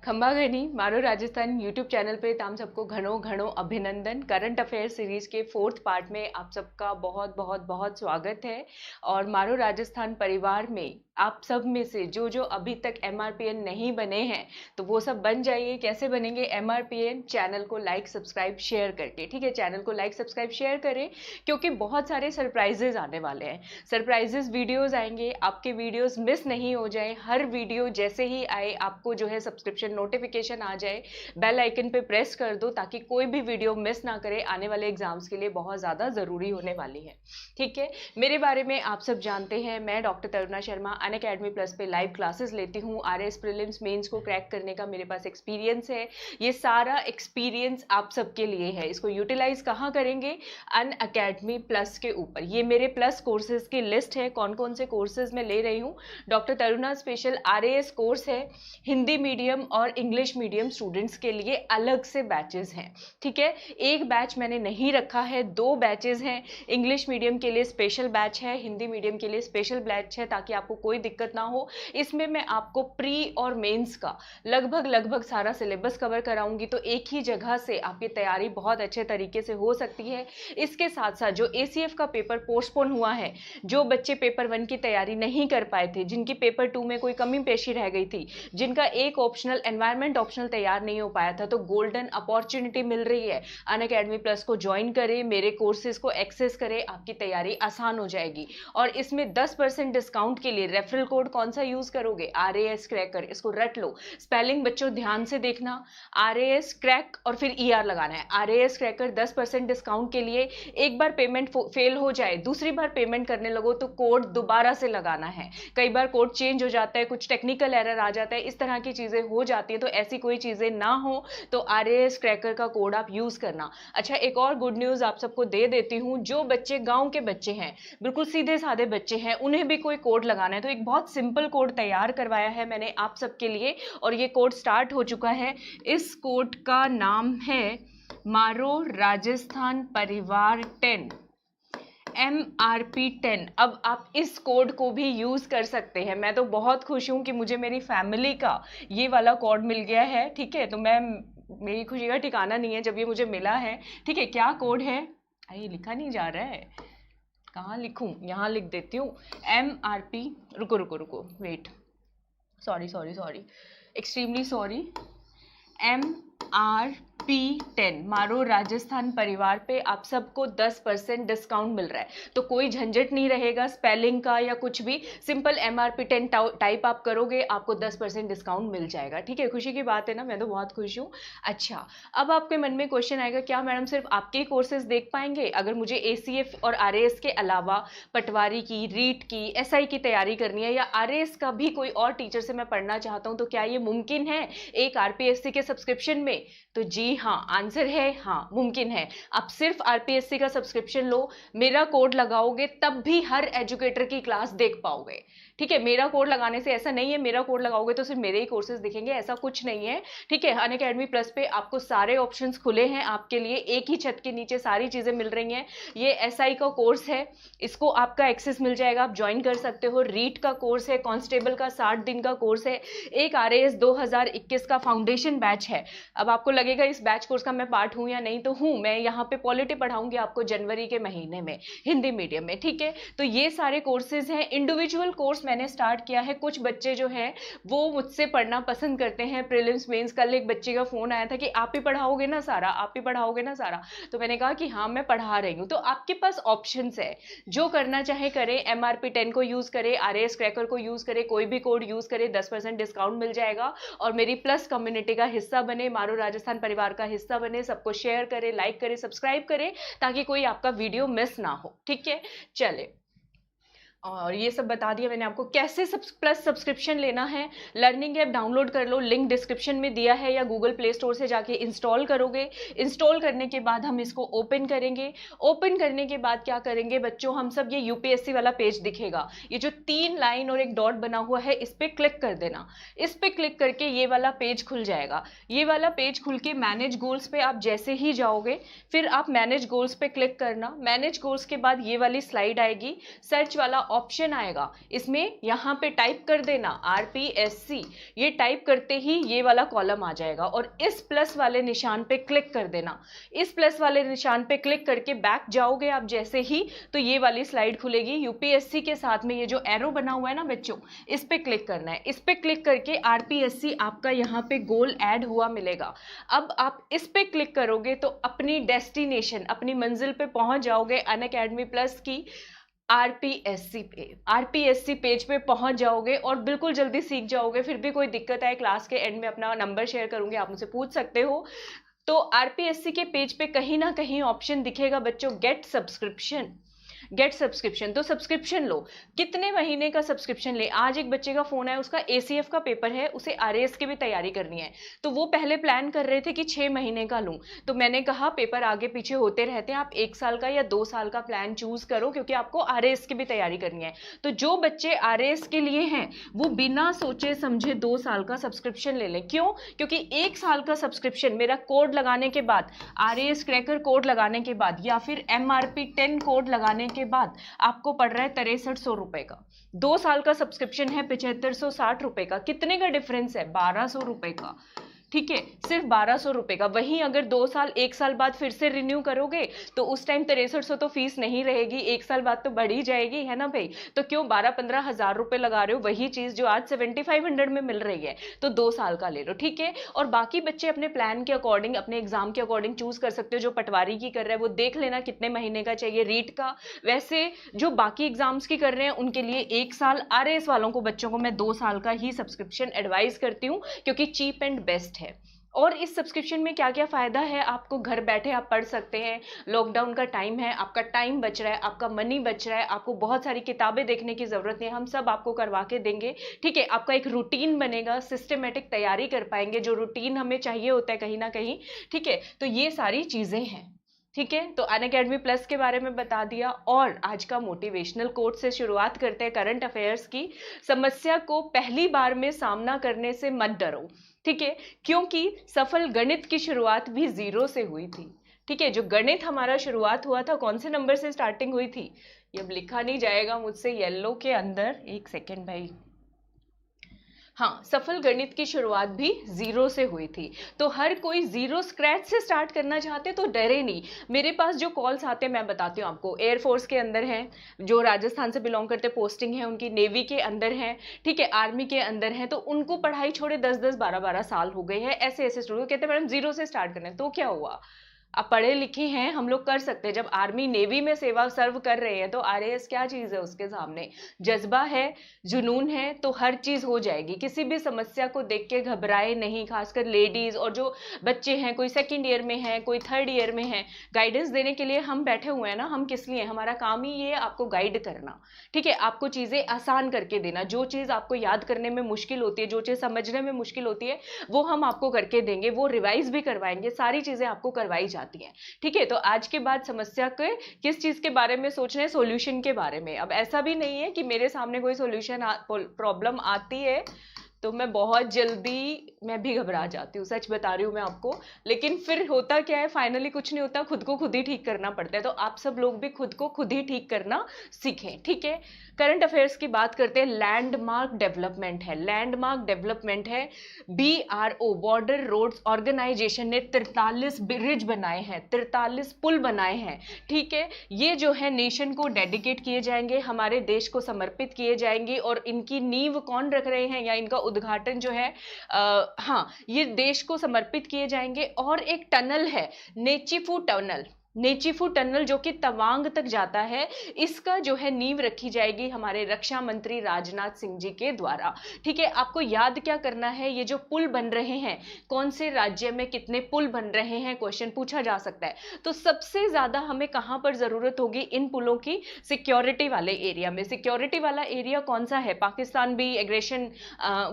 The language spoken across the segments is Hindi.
खंबा घनी मारो राजस्थान यूट्यूब चैनल पे तम सबको घणो घणो अभिनंदन। करंट अफेयर सीरीज के 4th पार्ट में आप सबका बहुत बहुत बहुत स्वागत है। और मारो राजस्थान परिवार में आप सब में से जो जो अभी तक MRPN नहीं बने हैं तो वो सब बन जाइए। कैसे बनेंगे MRPN? चैनल को लाइक सब्सक्राइब शेयर करके। ठीक है, चैनल को लाइक सब्सक्राइब शेयर करें क्योंकि बहुत सारे सरप्राइजेज आने वाले हैं। सरप्राइजेज वीडियोज आएंगे, आपके वीडियोज मिस नहीं हो जाए। हर वीडियो जैसे ही आए आपको जो है सब्सक्रिप्शन नोटिफिकेशन आ जाए, बेल आइकन पे प्रेस कर दो ताकि कोई भी वीडियो मिस ना करे। आने वाले एग्जाम्स के लिए बहुत ज़्यादा ज़रूरी होने वाली है। ठीक है, मेरे बारे में आप सब जानते हैं, मैं doctor Taruna Sharma Unacademy plus पे लाइव क्लासेस लेती हूँ। RAS प्रीलिम्स मेंस को क्रैक करने का मेरे पास एक्सपीरियंस है। ये सारा एक्सपीरियंस आप सबके लिए है। इसको यूटिलाइज कहाँ करेंगे? अनअकैडमी प्लस के ऊपर। ये मेरे प्लस कोर्सेज की लिस्ट है, कौन कौन से कोर्सेज मैं ले रही हूँ। Doctor Taruna special RAS course है, हिंदी मीडियम और इंग्लिश मीडियम स्टूडेंट्स के लिए अलग से बैचेस हैं। ठीक है, एक बैच मैंने नहीं रखा है, 2 बैचेस हैं। इंग्लिश मीडियम के लिए स्पेशल बैच है, हिंदी मीडियम के लिए स्पेशल बैच है, ताकि आपको कोई दिक्कत ना हो। इसमें मैं आपको प्री और मेंस का लगभग सारा सिलेबस कवर कराऊंगी, तो एक ही जगह से आपकी तैयारी बहुत अच्छे तरीके से हो सकती है। इसके साथ साथ जो ACF का पेपर पोस्टपोन हुआ है, जो बच्चे पेपर 1 की तैयारी नहीं कर पाए थे, जिनकी पेपर 2 में कोई कमी पेशी रह गई थी, जिनका एक ऑप्शनल एनवायरनमेंट ऑप्शनल तैयार नहीं हो पाया था, तो गोल्डन अपॉर्चुनिटी मिल रही है। अनअकैडमी प्लस को ज्वाइन करें, मेरे कोर्सेज को एक्सेस करें, आपकी तैयारी आसान हो जाएगी। और इसमें 10% डिस्काउंट के लिए रेफरल कोड कौन सा यूज करोगे? RAS cracker. इसको रट लो। स्पेलिंग बच्चों ध्यान से देखना, RAS क्रैक और फिर ER लगाना है। RAS क्रैकर 10% डिस्काउंट के लिए। एक बार पेमेंट फेल हो जाए, दूसरी बार पेमेंट करने लगो तो कोड दोबारा से लगाना है। कई बार कोड चेंज हो जाता है, कुछ टेक्निकल एरर आ जाता है, इस तरह की चीजें हो जाती है, तो ऐसी कोई चीजें ना हो तो RAS क्रैकर का कोड आप यूज करना। अच्छा, एक और गुड न्यूज आप सबको दे देती हूँ। जो बच्चे गांव के बच्चे हैं, बिल्कुल सीधे साधे बच्चे हैं, उन्हें भी कोई कोड लगाना है तो एक बहुत सिंपल कोड तैयार करवाया है मैंने आप सबके लिए, और ये कोड स्टार्ट हो चुका है। इस कोड का नाम है मारो राजस्थान परिवार 10, MRP 10। अब आप इस कोड को भी यूज कर सकते हैं। मैं तो बहुत खुश हूं कि मुझे मेरी फैमिली का ये वाला कोड मिल गया है। ठीक है, तो मेरी खुशी का ठिकाना नहीं है जब ये मुझे मिला है। ठीक है, क्या कोड है? ये लिखा नहीं जा रहा है, कहाँ लिखूं? यहाँ लिख देती हूँ, MRP। रुको wait, sorry, extremely sorry. MRP 10 मारो राजस्थान परिवार पे आप सबको 10% डिस्काउंट मिल रहा है। तो कोई झंझट नहीं रहेगा स्पेलिंग का या कुछ भी। सिंपल MRP 10 टाइप आप करोगे, आपको 10% डिस्काउंट मिल जाएगा। ठीक है, खुशी की बात है ना, मैं तो बहुत खुश हूँ। अच्छा, अब आपके मन में क्वेश्चन आएगा, क्या मैडम सिर्फ आपके ही कोर्सेज देख पाएंगे? अगर मुझे ACF और RAS के अलावा पटवारी की, रीट की, SI की तैयारी करनी है, या RAS का भी कोई और टीचर से मैं पढ़ना चाहता हूँ, तो क्या ये मुमकिन है एक RPSC के सब्सक्रिप्शन में? तो जी हाँ, आंसर है हाँ, मुमकिन है। आप सिर्फ RPSC का सब्सक्रिप्शन लो, मेरा कोड लगाओगे, तब भी हर एजुकेटर की क्लास देख पाओगे। ठीक है, मेरा कोड लगाने से ऐसा नहीं है मेरा कोड लगाओगे तो सिर्फ मेरे ही कोर्सेज दिखेंगे, ऐसा कुछ नहीं है। ठीक है, अनअकैडमी प्लस पे आपको सारे ऑप्शंस खुले हैं आपके लिए, एक ही छत के नीचे सारी चीजें मिल रही हैं। ये SI का कोर्स है, इसको आपका एक्सेस मिल जाएगा, आप ज्वाइन कर सकते हो। रीट का कोर्स है, कांस्टेबल का 60 दिन का कोर्स है। एक RAS 2021 का फाउंडेशन बैच है। अब आपको लगेगा इस बैच कोर्स का मैं पार्ट हूं या नहीं, तो हूं। मैं यहाँ पे पॉलिटी पढ़ाऊंगी आपको जनवरी के महीने में हिंदी मीडियम में। ठीक है, तो ये सारे कोर्सेज हैं। इंडिविजुअल कोर्स मैंने स्टार्ट किया है। कुछ बच्चे जो हैं वो मुझसे पढ़ना पसंद करते हैं, प्रीलिम्स मेंस। कल एक बच्चे का फोन आया था कि आप ही पढ़ाओगे ना सारा, आप ही पढ़ाओगे ना सारा, तो मैंने कहा कि हाँ मैं पढ़ा रही हूँ। तो आपके पास ऑप्शंस है, जो करना चाहे करें। MRP 10 को यूज करें, RAS क्रैकर को यूज करें, कोई भी कोड यूज करें, 10% डिस्काउंट मिल जाएगा। और मेरी प्लस कम्युनिटी का हिस्सा बने, मारो राजस्थान परिवार का हिस्सा बने। सबको शेयर करें, लाइक करें, सब्सक्राइब करें, ताकि कोई आपका वीडियो मिस ना हो। ठीक है, चले, और ये सब बता दिया मैंने आपको कैसे प्लस सब्सक्रिप्शन लेना है। लर्निंग ऐप डाउनलोड कर लो, लिंक डिस्क्रिप्शन में दिया है, या गूगल प्ले स्टोर से जाके इंस्टॉल करोगे। इंस्टॉल करने के बाद हम इसको ओपन करेंगे। ओपन करने के बाद क्या करेंगे बच्चों, हम सब, ये UPSC वाला पेज दिखेगा, ये जो 3 लाइन और एक डॉट बना हुआ है, इस पर क्लिक कर देना। इस पर क्लिक करके ये वाला पेज खुल जाएगा। ये वाला पेज खुल के मैनेज गोल्स पे आप जैसे ही जाओगे, फिर आप मैनेज गोल्स पे क्लिक करना। मैनेज गोल्स के बाद ये वाली स्लाइड आएगी, सर्च वाला ऑप्शन आएगा, इसमें यहाँ पे टाइप कर देना आरपीएससी, ये टाइप करते ही ये वाला कॉलम आ जाएगा और इस प्लस वाले निशान पे क्लिक कर देना। इस प्लस वाले निशान पे क्लिक करके बैक जाओगे आप जैसे ही, तो ये वाली स्लाइड खुलेगी। यूपीएससी के साथ में ये जो एरो बना हुआ है ना बच्चों, इस पे क्लिक करना है। इस पे क्लिक करके आरपीएससी आपका यहाँ पे गोल ऐड हुआ मिलेगा। अब आप इस पे क्लिक करोगे तो अपनी डेस्टिनेशन, अपनी मंजिल पे पहुंच जाओगे। अनअकैडमी प्लस की आरपीएससी पेज पे पहुंच जाओगे और बिल्कुल जल्दी सीख जाओगे। फिर भी कोई दिक्कत आए, क्लास के एंड में अपना नंबर शेयर करूंगी, आप मुझसे पूछ सकते हो। तो आरपीएससी के पेज पे कहीं ना कहीं ऑप्शन दिखेगा बच्चों, गेट सब्सक्रिप्शन। तो सब्सक्रिप्शन लो। कितने महीने का सब्सक्रिप्शन ले? आज एक बच्चे का फोन है, उसका एसीएफ का पेपर है, उसे आरएएस की भी तैयारी करनी है, तो वो पहले प्लान कर रहे थे कि 6 महीने का लूं। तो मैंने कहा पेपर आगे पीछे होते रहते हैं, आप 1 साल का या 2 साल का प्लान चूज करो, क्योंकि आपको आरएएस की भी तैयारी करनी है। तो जो बच्चे आरएएस के लिए हैं वो बिना सोचे समझे 2 साल का सब्सक्रिप्शन ले लें। क्यों? क्योंकि 1 साल का सब्सक्रिप्शन मेरा कोड लगाने के बाद, आरएएस क्रैकर कोड लगाने के बाद या फिर एमआरपी 10 कोड लगाने के बाद आपको पड़ रहा है 6300 रुपए का। 2 साल का सब्सक्रिप्शन है 7560 रुपए का। कितने का डिफरेंस है? 1200 रुपए का। ठीक है, सिर्फ 1200 रुपए का। वहीं अगर 2 साल 1 साल बाद फिर से रिन्यू करोगे तो उस टाइम 6300 तो फीस नहीं रहेगी, 1 साल बाद तो बढ़ ही जाएगी, है ना भाई। तो क्यों 12-15 हजार रुपए लगा रहे हो वही चीज जो आज 7500 में मिल रही है? तो 2 साल का ले लो, ठीक है। और बाकी बच्चे अपने प्लान के अकॉर्डिंग, अपने एग्जाम के अकॉर्डिंग चूज कर सकते हो। जो पटवारी की कर रहे हैं वो देख लेना कितने महीने का चाहिए, रीट का। वैसे जो बाकी एग्जाम्स की कर रहे हैं उनके लिए 1 साल, आरएएस वालों को बच्चों को मैं 2 साल का ही सब्सक्रिप्शन एडवाइस करती हूँ, क्योंकि चीप एंड बेस्ट है। और इस सब्सक्रिप्शन में क्या क्या फायदा है, आपको घर बैठे आप पढ़ सकते हैं। लॉकडाउन का टाइम है, आपका टाइम बच रहा है, आपका मनी बच रहा है, आपको बहुत सारी किताबें देखने की जरूरत नहीं है, हम सब आपको करवा के देंगे, ठीक है। आपका एक रूटीन बनेगा, सिस्टमेटिक तैयारी कर पाएंगे, जो रूटीन हमें चाहिए होता है कहीं ना कहीं, ठीक है। तो ये सारी चीजें हैं, ठीक है। तो अनअकैडमी प्लस के बारे में बता दिया, और आज का मोटिवेशनल कोट से शुरुआत करते हैं करंट अफेयर्स की। समस्या को पहली बार में सामना करने से मत डरो, ठीक है, क्योंकि सफल गणित की शुरुआत भी 0 से हुई थी, ठीक है। जो गणित हमारा शुरुआत हुआ था, कौन से नंबर से स्टार्टिंग हुई थी? ये अब लिखा नहीं जाएगा मुझसे येलो के अंदर, एक सेकेंड भाई। हाँ, सफल गणित की शुरुआत भी 0 से हुई थी। तो हर कोई 0 स्क्रैच से स्टार्ट करना चाहते, तो डरे नहीं। मेरे पास जो कॉल्स आते हैं मैं बताती हूँ आपको। एयरफोर्स के अंदर हैं, जो राजस्थान से बिलोंग करते, पोस्टिंग है उनकी, नेवी के अंदर हैं, ठीक है, आर्मी के अंदर हैं। तो उनको पढ़ाई छोड़े 10-10, 12-12 साल हो गए हैं। ऐसे ऐसे स्टूडेंट कहते हैं मैडम 0 से स्टार्ट करना है, तो क्या हुआ? अब पढ़े लिखे हैं, हम लोग कर सकते हैं। जब आर्मी नेवी में सेवा सर्व कर रहे हैं तो आरएएस क्या चीज है उसके सामने? जज्बा है, जुनून है, तो हर चीज हो जाएगी। किसी भी समस्या को देख के घबराए नहीं, खासकर लेडीज और जो बच्चे हैं, कोई 2nd ईयर में है, कोई 3rd ईयर में है। गाइडेंस देने के लिए हम बैठे हुए हैं ना, हम किस लिए? हमारा काम ही ये है आपको गाइड करना, ठीक है, आपको चीजें आसान करके देना। जो चीज आपको याद करने में मुश्किल होती है, जो चीज समझने में मुश्किल होती है, वो हम आपको करके देंगे, वो रिवाइज भी करवाएंगे, सारी चीजें आपको करवाई जाती है, ठीक है। तो आज के बाद समस्या के किस चीज के बारे में सोचना है? सॉल्यूशन के बारे में। अब ऐसा भी नहीं है कि मेरे सामने कोई सॉल्यूशन प्रॉब्लम आती है तो मैं बहुत जल्दी मैं भी घबरा जाती हूँ, सच बता रही हूँ मैं आपको। लेकिन फिर होता क्या है, फाइनली कुछ नहीं होता, खुद को खुद ही ठीक करना पड़ता है। तो आप सब लोग भी खुद को खुद ही ठीक करना सीखें, ठीक है। करंट अफेयर्स की बात करते हैं। लैंडमार्क डेवलपमेंट है, लैंडमार्क डेवलपमेंट है। BRO, बॉर्डर रोड्स ऑर्गेनाइजेशन ने 43 ब्रिज बनाए हैं, 43 पुल बनाए हैं, ठीक है। ये जो है नेशन को डेडिकेट किए जाएंगे, हमारे देश को समर्पित किए जाएंगे। और इनकी नींव कौन रख रहे हैं, या इनका उद्घाटन जो है हाँ, ये देश को समर्पित किए जाएंगे। और एक टनल है, नेचीफू टनल, नेचीफू टनल जो कि तवांग तक जाता है, इसका जो है नींव रखी जाएगी हमारे रक्षा मंत्री राजनाथ सिंह जी के द्वारा, ठीक है। आपको याद क्या करना है, ये जो पुल बन रहे हैं, कौन से राज्य में कितने पुल बन रहे हैं, क्वेश्चन पूछा जा सकता है। तो सबसे ज्यादा हमें कहां पर जरूरत होगी इन पुलों की? सिक्योरिटी वाले एरिया में। सिक्योरिटी वाला एरिया कौन सा है? पाकिस्तान भी एग्रेशन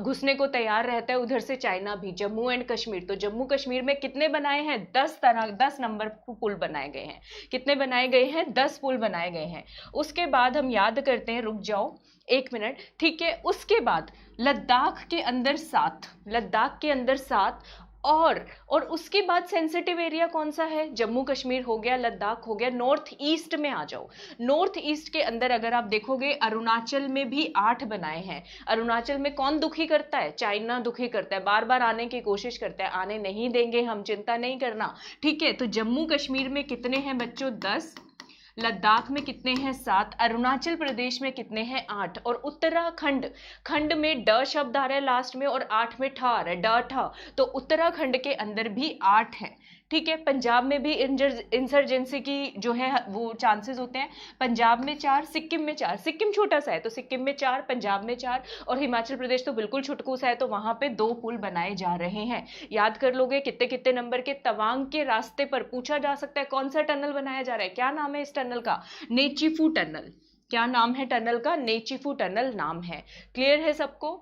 घुसने को तैयार रहता है, उधर से चाइना भी। जम्मू एंड कश्मीर, तो जम्मू कश्मीर में कितने बनाए हैं? 10 नंबर पुल बनाए गए हैं। कितने बनाए गए हैं? 10 पुल बनाए गए हैं। उसके बाद हम याद करते हैं, रुक जाओ 1 मिनट, ठीक है। उसके बाद लद्दाख के अंदर 7, लद्दाख के अंदर 7, और उसके बाद सेंसिटिव एरिया कौन सा है? जम्मू कश्मीर हो गया, लद्दाख हो गया। नॉर्थ ईस्ट में आ जाओ। नॉर्थ ईस्ट के अंदर अगर आप देखोगे, अरुणाचल में भी 8 बनाए हैं। अरुणाचल में कौन दुखी करता है? चाइना दुखी करता है, बार बार आने की कोशिश करता है। आने नहीं देंगे हम, चिंता नहीं करना, ठीक है। तो जम्मू कश्मीर में कितने हैं बच्चों? 10। लद्दाख में कितने हैं? 7। अरुणाचल प्रदेश में कितने हैं? 8। और उत्तराखंड, खंड में ड शब्द आ रहा है लास्ट में और 8 में ठ आ रहा है, ड ठ। तो उत्तराखंड के अंदर भी 8 है, ठीक है। पंजाब में भी इंसर्जेंसी की जो है वो चांसेस होते हैं। पंजाब में 4, सिक्किम में 4। सिक्किम छोटा सा है तो सिक्किम में 4, पंजाब में 4, और हिमाचल प्रदेश तो बिल्कुल छुटकू सा है, तो वहां पे 2 पुल बनाए जा रहे हैं। याद कर लोगे कितने कितने नंबर के। तवांग के रास्ते पर पूछा जा सकता है कौन सा टनल बनाया जा रहा है, क्या नाम है इस टनल का? नेचीफू टनल। क्या नाम है टनल का? नेचीफू टनल नाम है। क्लियर है सबको?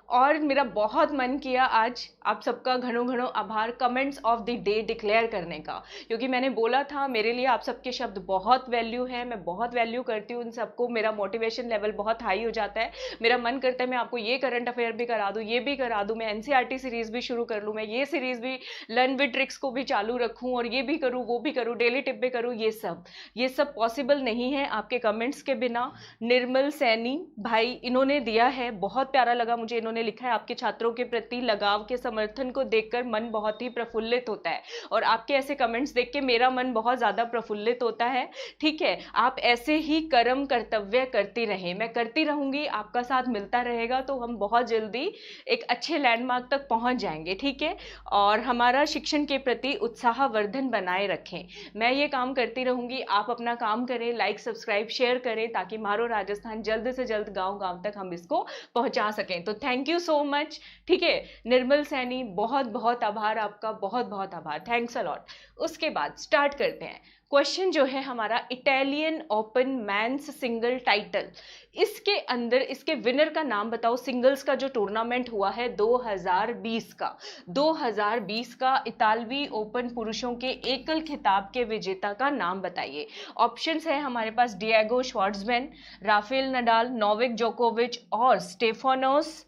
और मेरा बहुत मन किया आज आप सबका घणो घणो आभार comments of the day declare करने का, क्योंकि मैंने बोला था मेरे लिए आप सबके शब्द बहुत वैल्यू है। मैं बहुत वैल्यू करती हूँ उन सबको। मेरा मोटिवेशन लेवल बहुत हाई हो जाता है। मेरा मन करता है मैं आपको ये करंट अफेयर भी करा दूँ, ये भी करा दूँ, मैं एनसीईआरटी सीरीज भी शुरू कर लूँ, मैं ये सीरीज भी लर्न विद ट्रिक्स को भी चालू रखूँ, और ये भी करूँ, वो भी करूँ, डेली टिप भी करूँ। ये सब पॉसिबल नहीं है आपके कमेंट्स के बिना। निर्मल सैनी भाई इन्होंने दिया है, बहुत प्यारा लगा मुझे। इन्होंने लिखा है आपके छात्रों के प्रति लगाव के समर्थन को देखकर मन बहुत ही प्रफुल्लित होता है, और आपके ऐसे कमेंट्स देख के मेरा मन बहुत ज्यादा प्रफुल्लित होता है, ठीक है। आप ऐसे ही कर्म कर्तव्य करती रहें, मैं करती रहूंगी, आपका साथ मिलता रहेगा, तो हम बहुत जल्दी एक अच्छे लैंडमार्क तक पहुंच जाएंगे, ठीक है। और हमारा शिक्षण के प्रति उत्साहवर्धन बनाए रखें। मैं ये काम करती रहूंगी, आप अपना काम करें, लाइक सब्सक्राइब शेयर करें, ताकि मारो राजस्थान जल्द से जल्द गांव गांव तक हम इसको पहुंचा सकें। तो थैंक यू सो मच, ठीक है। निर्मल सैनी बहुत बहुत आभार आपका, बहुत बहुत आभार, थैंक्स अ लॉट। उसके बाद स्टार्ट करते हैं। क्वेश्चन जो है हमारा, Italian open men's single title, इसके अंदर इसके विनर का नाम बताओ। सिंगल्स का जो टूर्नामेंट हुआ है 2020 का, 2020 का इतालवी ओपन पुरुषों के एकल खिताब के विजेता का नाम बताइए। ऑप्शंस है हमारे पास, Diego Schwartzman, Rafael Nadal, Novak जोकोविच और स्टेफानोस,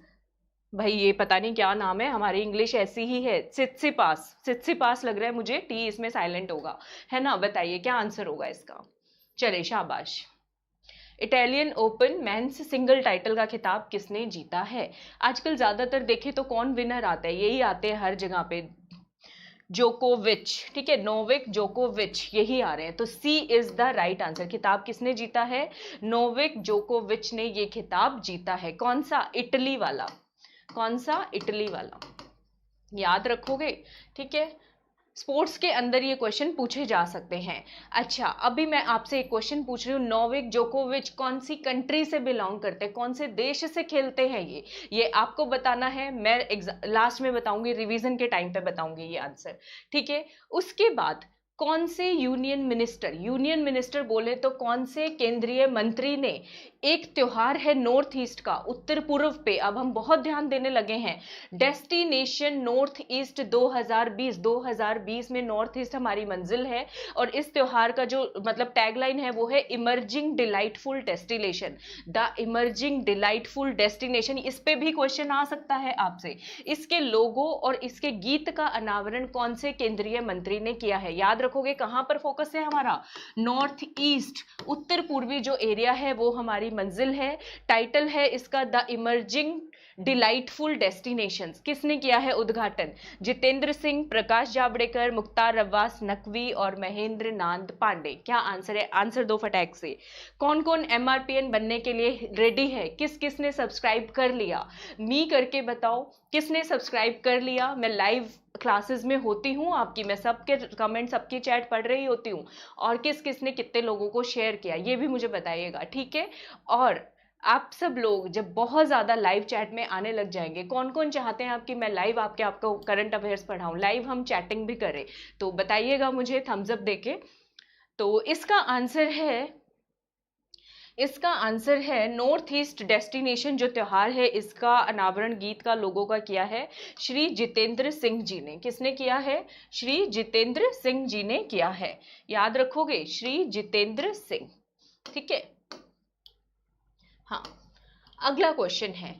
भाई ये पता नहीं क्या नाम है, हमारी इंग्लिश ऐसी ही है, सित्सिपास लग रहा है मुझे, टी इसमें साइलेंट होगा, है ना। बताइए क्या आंसर होगा इसका। चले शाबाश। Italian open men's single title का खिताब किसने जीता है? आजकल ज्यादातर देखे तो कौन विनर आता है, यही आते हैं हर जगह पे, जोकोविच, ठीक है, नोवाक जोकोविच यही आ रहे हैं। तो सी इज द राइट आंसर। खिताब किसने जीता है? नोवाक जोकोविच ने ये खिताब जीता है। कौन सा? इटली वाला। कौन सा? इटली वाला। याद रखोगे, ठीक है। स्पोर्ट्स के अंदर ये क्वेश्चन पूछे जा सकते हैं। अच्छा, अभी मैं आपसे एक क्वेश्चन पूछ रही हूँ, नोवाक जोकोविच कौन सी कंट्री से बिलोंग करते हैं, कौन से देश से खेलते हैं ये आपको बताना है। मैं लास्ट में बताऊंगी, रिवीजन के टाइम पे बताऊंगी ये आंसर, ठीक है। उसके बाद कौन से यूनियन मिनिस्टर बोले तो कौन से केंद्रीय मंत्री ने, एक त्योहार है नॉर्थ ईस्ट का, उत्तर पूर्व पे अब हम बहुत ध्यान देने लगे हैं, डेस्टिनेशन नॉर्थ ईस्ट 2020 में नॉर्थ ईस्ट हमारी मंजिल है, और इस त्योहार का जो मतलब टैगलाइन है वो है emerging delightful destination, the emerging delightful destination. इस पे भी क्वेश्चन आ सकता है आपसे। इसके लोगो और इसके गीत का अनावरण कौन से केंद्रीय मंत्री ने किया है? याद रखोगे कहां पर फोकस है हमारा, नॉर्थ ईस्ट, उत्तर पूर्वी जो एरिया है वो हमारी मंजिल है। टाइटल है इसका द इमर्जिंग डिलाइटफुल डेस्टिनेशंस। किसने किया है उद्घाटन? जितेंद्र सिंह, प्रकाश जावड़ेकर, मुख्तार अब्बास नकवी और महेंद्र नाथ पांडे। क्या आंसर है? आंसर दो फटाक से। कौन कौन एमआरपीएन बनने के लिए रेडी है? किस किसने सब्सक्राइब कर लिया? मी करके बताओ किसने सब्सक्राइब कर लिया। मैं लाइव क्लासेस में होती हूँ आपकी, मैं सबके कमेंट सबकी चैट पढ़ रही होती हूँ, और किस किसने कितने लोगों को शेयर किया ये भी मुझे बताइएगा, ठीक है। और आप सब लोग जब बहुत ज्यादा लाइव चैट में आने लग जाएंगे, कौन कौन चाहते हैं आपकी मैं लाइव आपको करंट अफेयर्स पढ़ाऊं, लाइव हम चैटिंग भी करें, तो बताइएगा मुझे थम्स अप देके। तो इसका आंसर है नॉर्थ ईस्ट डेस्टिनेशन जो त्योहार है, इसका अनावरण गीत का लोगों का किया है श्री जितेंद्र सिंह जी ने। किसने किया है? श्री जितेंद्र सिंह जी ने किया है। याद रखोगे, श्री जितेंद्र सिंह, ठीक है। हाँ, अगला क्वेश्चन है,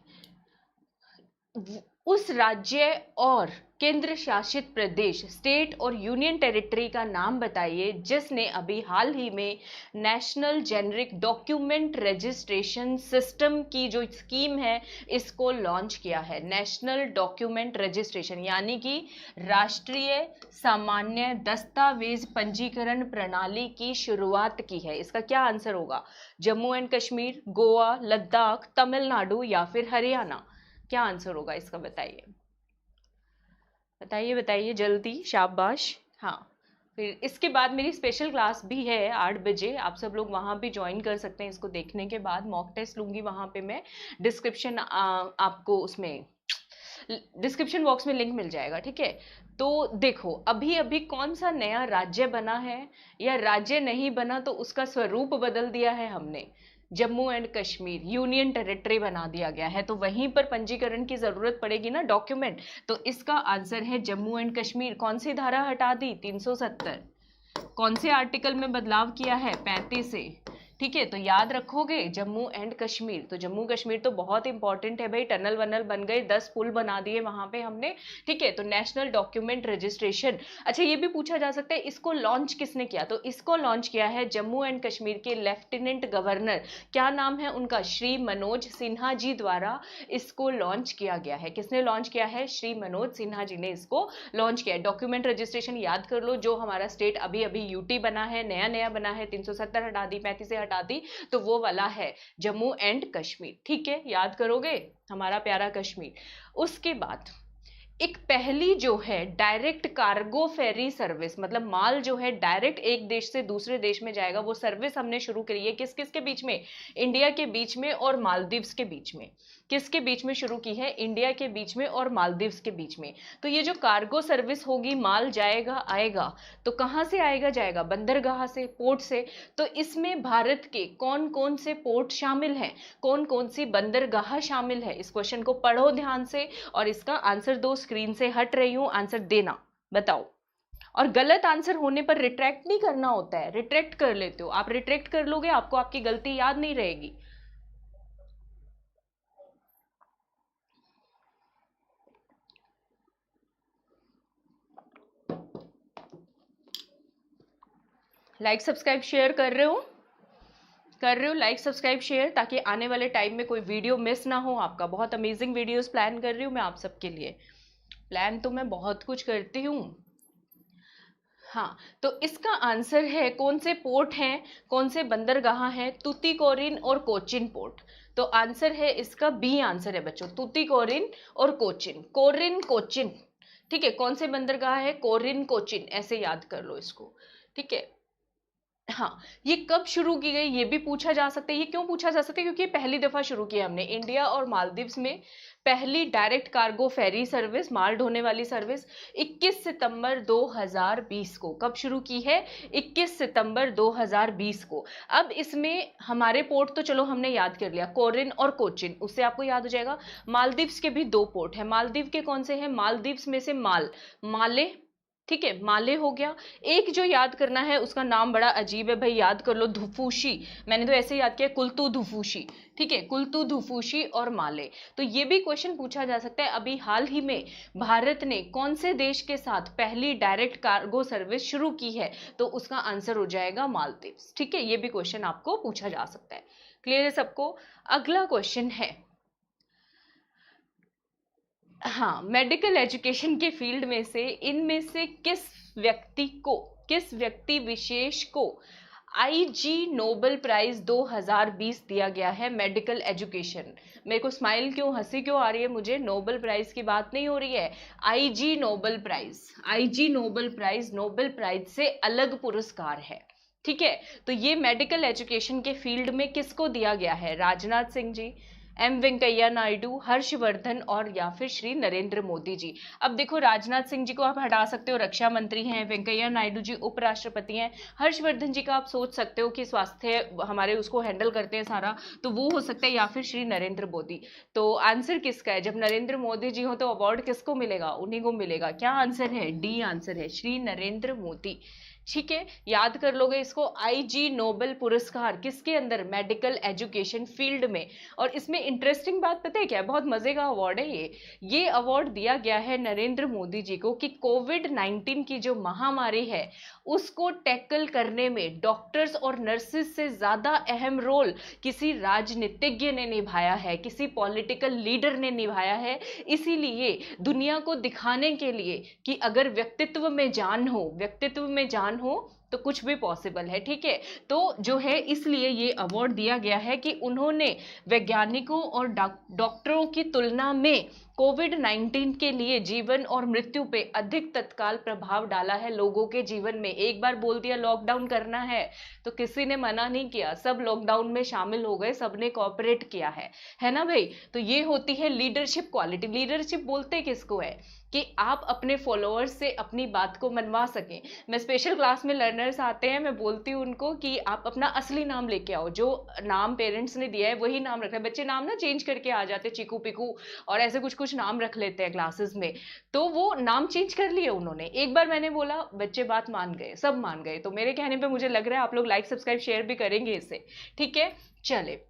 उस राज्य और केंद्र शासित प्रदेश, स्टेट और यूनियन टेरिटरी का नाम बताइए जिसने अभी हाल ही में national generic document registration system की जो स्कीम है इसको लॉन्च किया है। नेशनल डॉक्यूमेंट रजिस्ट्रेशन यानी कि राष्ट्रीय सामान्य दस्तावेज पंजीकरण प्रणाली की शुरुआत की है। इसका क्या आंसर होगा? जम्मू एंड कश्मीर, गोवा, लद्दाख, तमिलनाडु या फिर हरियाणा? क्या आंसर होगा इसका? बताइए बताइए बताइए जल्दी, शाबाश। हाँ, फिर इसके बाद मेरी स्पेशल क्लास भी है 8 बजे, आप सब लोग वहाँ भी ज्वाइन कर सकते हैं। इसको देखने के बाद मॉक टेस्ट लूंगी वहाँ पे मैं। डिस्क्रिप्शन आपको उसमें डिस्क्रिप्शन बॉक्स में लिंक मिल जाएगा, ठीक है। तो देखो अभी अभी कौन सा नया राज्य बना है या राज्य नहीं बना तो उसका स्वरूप बदल दिया है हमने। Jammu and Kashmir union territory बना दिया गया है, तो वहीं पर पंजीकरण की जरूरत पड़ेगी ना डॉक्यूमेंट। तो इसका आंसर है जम्मू एंड कश्मीर। कौन सी धारा हटा दी? 370। कौन से आर्टिकल में बदलाव किया है? 35 से। ठीक है, तो याद रखोगे जम्मू एंड कश्मीर। तो जम्मू कश्मीर तो बहुत इंपॉर्टेंट है भाई, टनल वनल बन गए, 10 पुल बना दिए वहां पे हमने। ठीक है, तो नेशनल डॉक्यूमेंट रजिस्ट्रेशन। अच्छा, ये भी पूछा जा सकता है इसको लॉन्च किसने किया? तो इसको लॉन्च किया है जम्मू एंड कश्मीर के लेफ्टिनेंट गवर्नर, क्या नाम है उनका? श्री मनोज सिन्हा जी द्वारा इसको लॉन्च किया गया है। किसने लॉन्च किया है? श्री मनोज सिन्हा जी ने इसको लॉन्च किया है। डॉक्यूमेंट रजिस्ट्रेशन याद कर लो, जो हमारा स्टेट अभी अभी यूटी बना है, नया नया बना है, 370 हटा दी, 35 से हटा दी, तो वो वाला है जम्मू एंड कश्मीर। ठीक है, याद करोगे हमारा प्यारा कश्मीर। उसके बाद एक पहली जो है डायरेक्ट कार्गो फेरी सर्विस, मतलब माल जो है डायरेक्ट एक देश से दूसरे देश में जाएगा, वो सर्विस हमने शुरू करी है। किस किस के बीच में? इंडिया के बीच में और मालदीव्स के बीच में। किसके बीच में शुरू की है? इंडिया के बीच में और मालदीव्स के बीच में। तो ये जो कार्गो सर्विस होगी, माल जाएगा आएगा, तो कहाँ से आएगा जाएगा? बंदरगाह से, पोर्ट से। तो इसमें भारत के कौन कौन से पोर्ट शामिल हैं, कौन कौन सी बंदरगाह शामिल है? इस क्वेश्चन को पढ़ो ध्यान से और इसका आंसर दो। स्क्रीन से हट रही हूं, आंसर देना, बताओ। और गलत आंसर होने पर रिट्रैक्ट नहीं करना होता है, रिट्रैक्ट कर लेते हो आप। रिट्रैक्ट कर लोगे, आपको आपकी गलती याद नहीं रहेगी। लाइक सब्सक्राइब शेयर कर रहे हो? कर रहे हो लाइक सब्सक्राइब शेयर, ताकि आने वाले टाइम में कोई वीडियो मिस ना हो आपका। बहुत अमेजिंग वीडियोस प्लान कर रही हूँ मैं आप सबके लिए। प्लान तो मैं बहुत कुछ करती हूँ। हाँ, तो इसका आंसर है, कौन से पोर्ट हैं, कौन से बंदरगाह हैं? तुतीकोरिन और कोचिन पोर्ट। तो आंसर है इसका बी आंसर है बच्चों, तुतीकोरिन और कोचिन। कोरिन कोचिन, ठीक है। कौन से बंदरगाह है? कोरिन कोचिन, ऐसे याद कर लो इसको, ठीक है। हाँ, ये कब शुरू की गई ये भी पूछा जा सकता है। ये क्यों पूछा जा सकता है? क्योंकि पहली दफा शुरू किया हमने इंडिया और मालदीव्स में पहली डायरेक्ट कार्गो फेरी सर्विस, माल ढोने वाली सर्विस 21 सितंबर 2020 को। कब शुरू की है? 21 सितंबर 2020 को। अब इसमें हमारे पोर्ट तो चलो हमने याद कर लिया, कोरिन और कोचिन, उससे आपको याद हो जाएगा। मालदीव्स के भी 2 पोर्ट है। मालदीव के कौन से हैं? मालदीव्स में से माले, ठीक है, माले हो गया। एक जो याद करना है उसका नाम बड़ा अजीब है भाई, याद कर लो, धुफूशी। मैंने तो ऐसे याद किया, कुल्तू धुफूशी, ठीक है, कुल्तू धुफूशी और माले। तो ये भी क्वेश्चन पूछा जा सकता है, अभी हाल ही में भारत ने कौन से देश के साथ पहली डायरेक्ट कार्गो सर्विस शुरू की है? तो उसका आंसर हो जाएगा मालदीव्स, ठीक है। ये भी क्वेश्चन आपको पूछा जा सकता है। क्लियर है सबको? अगला क्वेश्चन है, हाँ, मेडिकल एजुकेशन के फील्ड में से इनमें से किस व्यक्ति विशेष को आईजी नोबेल प्राइज 2020 दिया गया है? Medical education. मेरे को स्माइल क्यों, हंसी क्यों आ रही है? मुझे नोबेल प्राइज की बात नहीं हो रही है, IG Nobel prize. IG Nobel prize Nobel prize से अलग पुरस्कार है, ठीक है। तो ये मेडिकल एजुकेशन के फील्ड में किसको दिया गया है? राजनाथ सिंह जी, एम वेंकैया नायडू, हर्षवर्धन और या फिर श्री नरेंद्र मोदी जी। अब देखो, राजनाथ सिंह जी को आप हटा सकते हो, रक्षा मंत्री हैं। वेंकैया नायडू जी उपराष्ट्रपति हैं। हर्षवर्धन जी का आप सोच सकते हो कि स्वास्थ्य हमारे उसको हैंडल करते हैं सारा, तो वो हो सकता है, या फिर श्री नरेंद्र मोदी। तो आंसर किसका है? जब नरेंद्र मोदी जी हो तो अवार्ड किसको मिलेगा? उन्हीं को मिलेगा। क्या आंसर है? डी आंसर है, श्री नरेंद्र मोदी, ठीक है, याद कर लोगे इसको। आईजी नोबेल पुरस्कार किसके अंदर? मेडिकल एजुकेशन फील्ड में। और इसमें इंटरेस्टिंग बात पता है क्या, बहुत मजे का अवार्ड है ये अवार्ड दिया गया है नरेंद्र मोदी जी को कि कोविड 19 की जो महामारी है उसको टैकल करने में डॉक्टर्स और नर्सेस से ज्यादा अहम रोल किसी राजनीतिज्ञ ने निभाया है, किसी पॉलिटिकल लीडर ने निभाया है। इसीलिए दुनिया को दिखाने के लिए कि अगर व्यक्तित्व में जान हो, व्यक्तित्व में जान हो तो कुछ भी पॉसिबल है। ठीक है, तो जो है इसलिए ये अवार्ड दिया गया है कि उन्होंने वैज्ञानिकों और डॉक्टरों की तुलना में कोविड 19 के लिए जीवन और मृत्यु पे अधिक तत्काल प्रभाव डाला है लोगों के जीवन में। एक बार बोल दिया लॉकडाउन करना है तो किसी ने मना नहीं किया, सब लॉकडाउन में शामिल हो गए, सबने कोऑपरेट किया है ना भाई। तो ये होती है लीडरशिप क्वालिटी। लीडरशिप बोलते किसको है कि आप अपने फॉलोअर्स से अपनी बात को मनवा सकें। मैं स्पेशल क्लास में लर्नर्स आते हैं, मैं बोलती हूँ उनको कि आप अपना असली नाम लेके आओ, जो नाम पेरेंट्स ने दिया है वही नाम रखना है। बच्चे नाम ना चेंज करके आ जाते, चीकू पिकू और ऐसे कुछ कुछ नाम रख लेते हैं क्लासेस में, तो वो नाम चेंज कर लिए उन्होंने। एक बार मैंने बोला, बच्चे बात मान गए, सब मान गए। तो मेरे कहने पे मुझे लग रहा है आप लोग लाइक सब्सक्राइब शेयर भी करेंगे इससे। ठीक है, चले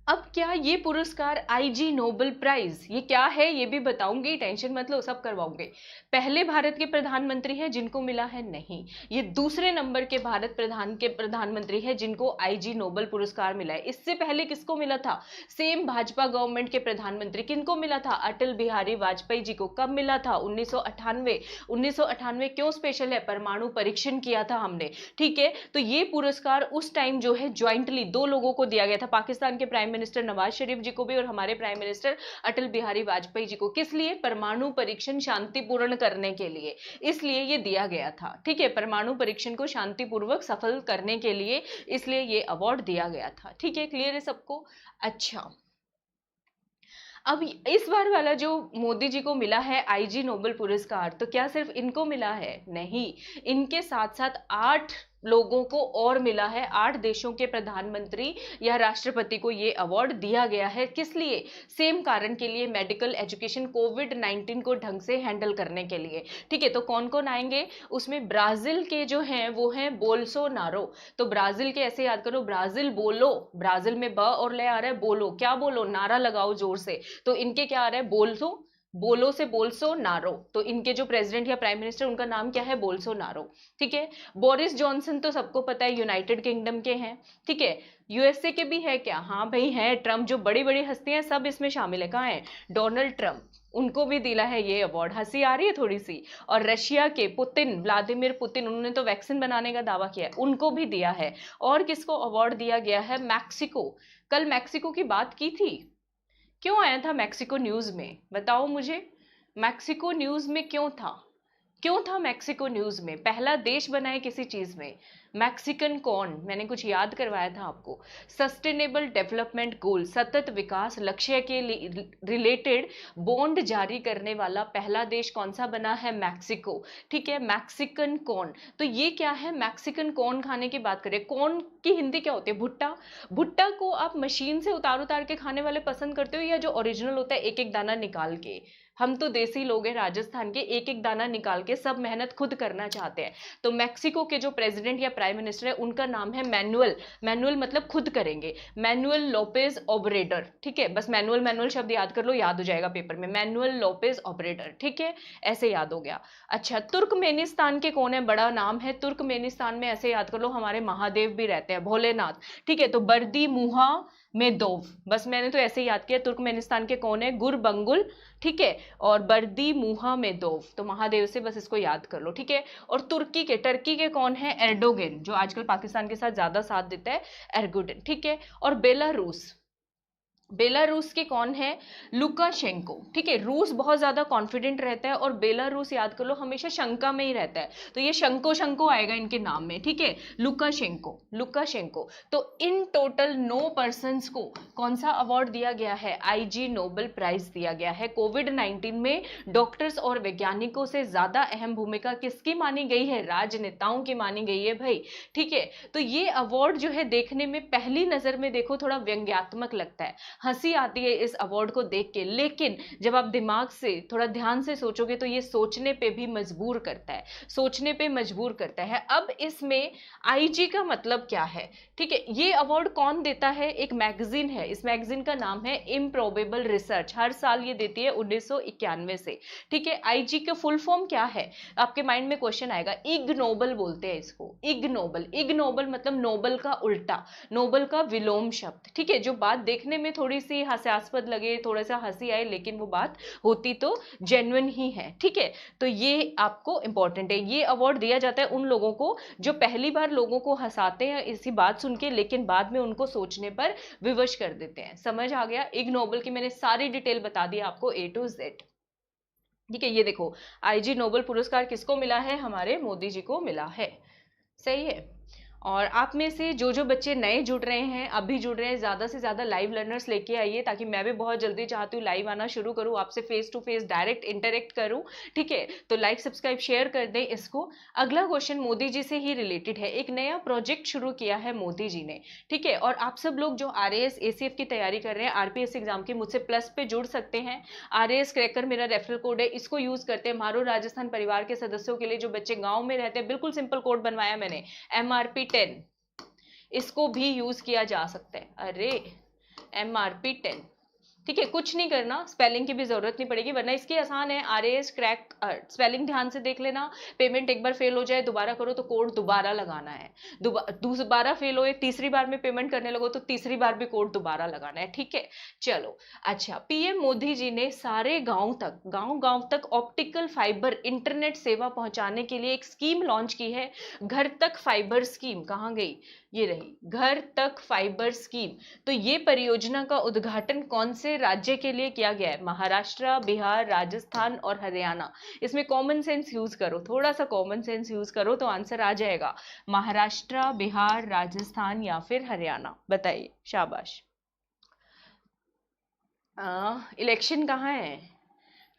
अब क्या ये पुरस्कार आईजी नोबेल प्राइज ये क्या है ये भी बताऊंगी, टेंशन मत लो, सब करवाऊंगे। पहले भारत के प्रधानमंत्री हैं जिनको मिला है? नहीं, ये दूसरे नंबर के भारत प्रधानमंत्री है जिनको आईजी नोबेल पुरस्कार मिला है। इससे पहले किसको मिला था? सेम भाजपा गवर्नमेंट के प्रधानमंत्री, किनको मिला था? अटल बिहारी वाजपेयी जी को। कब मिला था? 1998। 1998 क्यों स्पेशल है? परमाणु परीक्षण किया था हमने। ठीक है, तो ये पुरस्कार उस टाइम जो है ज्वाइंटली दो लोगों को दिया गया था, पाकिस्तान के प्राइम मिनिस्टर नवाज शरीफ जी को भी और हमारे प्राइम मिनिस्टर अटल बिहारी वाजपेयी जी को। किस लिए? परमाणु परीक्षण शांतिपूर्ण करने के लिए, इसलिए ये दिया गया था। ठीक है, परमाणु परीक्षण को शांतिपूर्वक सफल करने के लिए इसलिए ये अवार्ड दिया गया था। ठीक है, क्लियर है सबको? अच्छा, अब इस बार वाला जो मोदी जी को मिला है आईजी नोबेल पुरस्कार, तो क्या सिर्फ इनको मिला है? नहीं, इनके साथ साथ 8 लोगों को और मिला है। 8 देशों के प्रधानमंत्री या राष्ट्रपति को ये अवार्ड दिया गया है। किस लिए? सेम कारण के लिए, मेडिकल एजुकेशन कोविड 19 को ढंग से हैंडल करने के लिए। ठीक है, तो कौन कौन आएंगे उसमें? ब्राजील के जो हैं वो हैं बोल्सोनारो। तो ब्राजील के ऐसे याद करो, ब्राजील बोलो, ब्राजील में ब और ले आ रहा है, बोलो, क्या बोलो? नारा लगाओ जोर से। तो इनके क्या आ रहा है? बोल्सो, बोलो से बोल्सो नारो। तो इनके जो प्रेसिडेंट या प्राइम मिनिस्टर उनका नाम क्या है? बोल्सो नारो। ठीक है, बोरिस जॉनसन तो सबको पता है यूनाइटेड किंगडम के हैं। ठीक है, यूएसए के भी है क्या? हाँ भाई है, ट्रम्प, जो बड़ी बड़ी हस्तियां सब इसमें शामिल है। कहाँ है? डोनाल्ड ट्रम्प, उनको भी दिला है ये अवार्ड। हंसी आ रही है थोड़ी सी। और रशिया के पुतिन, व्लादिमीर पुतिन, उन्होंने तो वैक्सीन बनाने का दावा किया है, उनको भी दिया है। और किसको अवार्ड दिया गया है? मैक्सिको। कल मैक्सिको की बात की थी, क्यों आया था मैक्सिको न्यूज में? बताओ मुझे, मैक्सिको न्यूज में क्यों था? क्यों था मैक्सिको न्यूज में? पहला देश बना है किसी चीज में। मैक्सिकन कॉर्न, मैंने कुछ याद करवाया था आपको। सस्टेनेबल डेवलपमेंट गोल, सतत विकास लक्ष्य के रिलेटेड बॉन्ड जारी करने वाला पहला देश कौन सा बना है? मैक्सिको। ठीक है, मैक्सिकन कॉर्न। तो ये क्या है? मैक्सिकन कॉर्न खाने की बात करें। कॉर्न की हिंदी क्या होती है? भुट्टा। भुट्टा को आप मशीन से उतार उतार के खाने वाले पसंद करते हो या जो ओरिजिनल होता है एक एक दाना निकाल के? हम तो देसी लोग हैं राजस्थान के, एक एक दाना निकाल के सब मेहनत खुद करना चाहते हैं। तो मैक्सिको के जो प्रेसिडेंट या प्राइम मिनिस्टर है उनका नाम है मैनुअल। मैनुअल मतलब खुद करेंगे, मैनुअल लोपेज ओब्रेडर। ठीक है, बस मैनुअल मैनुअल शब्द याद कर लो, याद हो जाएगा पेपर में। मैनुअल लोपेज ओब्रेडर, ठीक है, ऐसे याद हो गया। अच्छा, तुर्कमेनिस्तान के कौन है? बड़ा नाम है तुर्कमेनिस्तान में, ऐसे याद कर लो, हमारे महादेव भी रहते हैं, भोलेनाथ। ठीक है, तो बर्दी मुहा मेदोव, बस मैंने तो ऐसे ही याद किया। तुर्कमेनिस्तान के कौन है? गुरबंगुल। ठीक है, और बर्दी मुहा मेदोव, तो महादेव से बस इसको याद कर लो। ठीक है, और टर्की के कौन है? एर्डोगन, जो आजकल पाकिस्तान के साथ ज्यादा साथ देता है, एर्गोडन। ठीक है, और बेलारूस, बेलारूस के कौन है? लुकाशेंको। ठीक है, रूस बहुत ज्यादा कॉन्फिडेंट रहता है और बेलारूस याद कर लो हमेशा शंका में ही रहता है, तो ये शंको शंको आएगा इनके नाम में। ठीक है, लुकाशेंको, लुकाशेंको। तो इन टोटल 9 पर्सन्स को कौन सा अवार्ड दिया गया है? आईजी नोबेल प्राइज दिया गया है। कोविड 19 में डॉक्टर्स और वैज्ञानिकों से ज्यादा अहम भूमिका किसकी मानी गई है? राजनेताओं की मानी गई है भाई। ठीक है, तो ये अवार्ड जो है देखने में पहली नजर में देखो थोड़ा व्यंग्यात्मक लगता है। हंसी आती है इस अवार्ड को देख के, लेकिन जब आप दिमाग से थोड़ा ध्यान से सोचोगे तो ये सोचने पे भी मजबूर करता है, सोचने पे मजबूर करता है। अब इसमें आईजी का मतलब क्या है, ठीक है, ये अवार्ड कौन देता है, एक मैगजीन है, इस मैगजीन का नाम है इम्प्रोबेबल रिसर्च, हर साल ये देती है 1991 से, ठीक है। आईजी का फुल फॉर्म क्या है, आपके माइंड में क्वेश्चन आएगा, इग नोबल बोलते हैं इसको, इग नोबल, इग नोबल मतलब नोबल का उल्टा, नोबल का विलोम शब्द, ठीक है। जो बात देखने में थोड़ी सी हास्यास्पद लगे, थोड़ा सा हंसी आए, लेकिन वो बात होती तो जेन्युइन ही है, ठीक है। तो ये आपको इंपॉर्टेंट है, ये अवार्ड दिया जाता है उन लोगों को जो पहली बार लोगों को हंसाते हैं इसी बात सुन के, लेकिन बाद में उनको सोचने पर विवश कर देते हैं। समझ आ गया, इग नोबल की मैंने सारी डिटेल बता दी आपको A to Z, ठीक है। ये देखो, आईजी नोबेल पुरस्कार किसको मिला है, हमारे मोदी जी को मिला है, सही है। और आप में से जो जो बच्चे नए जुड़ रहे हैं, अभी जुड़ रहे हैं, ज़्यादा से ज़्यादा लाइव लर्नर्स लेके आइए, ताकि मैं भी बहुत जल्दी चाहती हूँ लाइव आना शुरू करूँ, आपसे face to face direct interact करूँ, ठीक है। तो लाइक सब्सक्राइब शेयर कर दें इसको। अगला क्वेश्चन मोदी जी से ही रिलेटेड है, एक नया प्रोजेक्ट शुरू किया है मोदी जी ने, ठीक है। और आप सब लोग जो RAS ACF की तैयारी कर रहे हैं, RPS एग्जाम की, मुझसे प्लस पे जुड़ सकते हैं। RAS क्रैकर मेरा रेफरल कोड है, इसको यूज़ करते हैं। मारो राजस्थान परिवार के सदस्यों के लिए, जो बच्चे गाँव में रहते हैं, बिल्कुल सिंपल कोड बनवाया मैंने, MRP10, इसको भी यूज किया जा सकता है। अरे MRP10, ठीक है, कुछ नहीं करना, स्पेलिंग की भी जरूरत नहीं पड़ेगी, वरना इसकी आसान है, RAS क्रैक, स्पेलिंग ध्यान से देख लेना। पेमेंट एक बार फेल हो जाए, दोबारा करो तो कोड दोबारा लगाना है, दोबारा फेल हो, तीसरी बार में पेमेंट करने लगो तो तीसरी बार भी कोड दोबारा लगाना है, ठीक है। चलो अच्छा, PM मोदी जी ने सारे गांव गांव तक ऑप्टिकल फाइबर इंटरनेट सेवा पहुंचाने के लिए एक स्कीम लॉन्च की है, घर तक फाइबर स्कीम। कहाँ गई, ये रही, घर तक फाइबर स्कीम। तो ये परियोजना का उद्घाटन कौन से राज्य के लिए किया गया है, महाराष्ट्र, बिहार, राजस्थान और हरियाणा। इसमें कॉमन सेंस यूज करो, थोड़ा सा कॉमन सेंस यूज करो तो आंसर आ जाएगा, महाराष्ट्र, बिहार, राजस्थान या फिर हरियाणा। बताइए, शाबाश। इलेक्शन कहाँ है,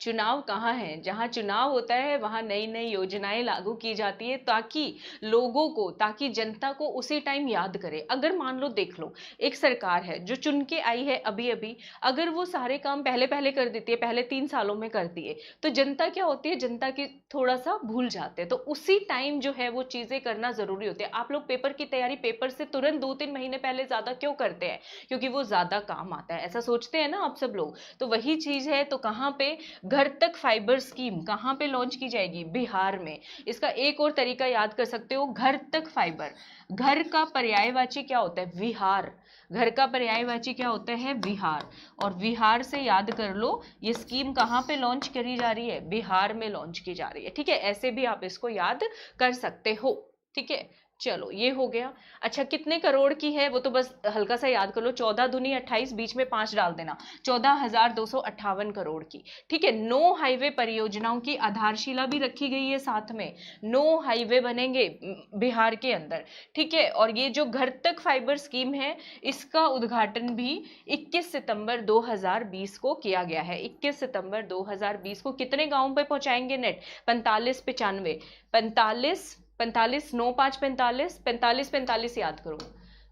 चुनाव कहाँ है, जहाँ चुनाव होता है वहाँ नई नई योजनाएं लागू की जाती है, ताकि लोगों को, ताकि जनता को उसी टाइम याद करे। अगर मान लो, देख लो, एक सरकार है जो चुन के आई है अभी अभी, अगर वो सारे काम पहले पहले कर देती है, पहले 3 सालों में करती है, तो जनता क्या होती है, जनता की थोड़ा सा भूल जाते हैं। तो उसी टाइम जो है वो चीजें करना जरूरी होती है। आप लोग पेपर की तैयारी पेपर से तुरंत 2-3 महीने पहले ज्यादा क्यों करते हैं, क्योंकि वो ज्यादा काम आता है, ऐसा सोचते हैं ना आप सब लोग। तो वही चीज है, तो कहाँ पे घर तक फाइबर स्कीम कहां पे लॉन्च की जाएगी, बिहार में। इसका एक और तरीका याद कर सकते हो, घर तक फाइबर, घर का पर्यायवाची क्या होता है, विहार, घर का पर्यायवाची क्या होता है, विहार। और विहार से याद कर लो, ये स्कीम कहां पे लॉन्च करी जा रही है, बिहार में लॉन्च की जा रही है, ठीक है। ऐसे भी आप इसको याद कर सकते हो, ठीक है। चलो ये हो गया। अच्छा, कितने करोड़ की है वो तो बस हल्का सा याद कर लो, 14 दूनी 28, बीच में 5 डाल देना, 14,258 करोड़ की, ठीक है। 9 हाईवे परियोजनाओं की आधारशिला भी रखी गई है साथ में, 9 हाईवे बनेंगे बिहार के अंदर, ठीक है। और ये जो घर तक फाइबर स्कीम है, इसका उद्घाटन भी 21 सितंबर 2020 को किया गया है। 21 सितंबर 2020 को कितने गांवों पे पहुंचाएंगे नेट, 45 95, 45 45 9 5 45 45 45 याद करो,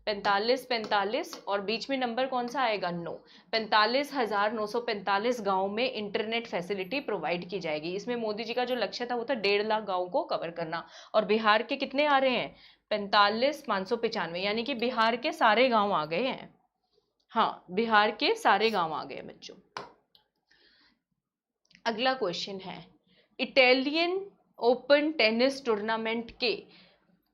45 45 और बीच में नंबर कौन सा आएगा, 9, 45,945 गाँव में इंटरनेट फैसिलिटी प्रोवाइड की जाएगी। इसमें मोदी जी का जो लक्ष्य था वो था 1.5 लाख गाँव को कवर करना। और बिहार के कितने आ रहे हैं, 45,595, यानी कि बिहार के सारे गाँव आ गए हैं। हाँ, बिहार के सारे गाँव आ गए बच्चों। अगला क्वेश्चन है, इटालियन ओपन टेनिस टूर्नामेंट के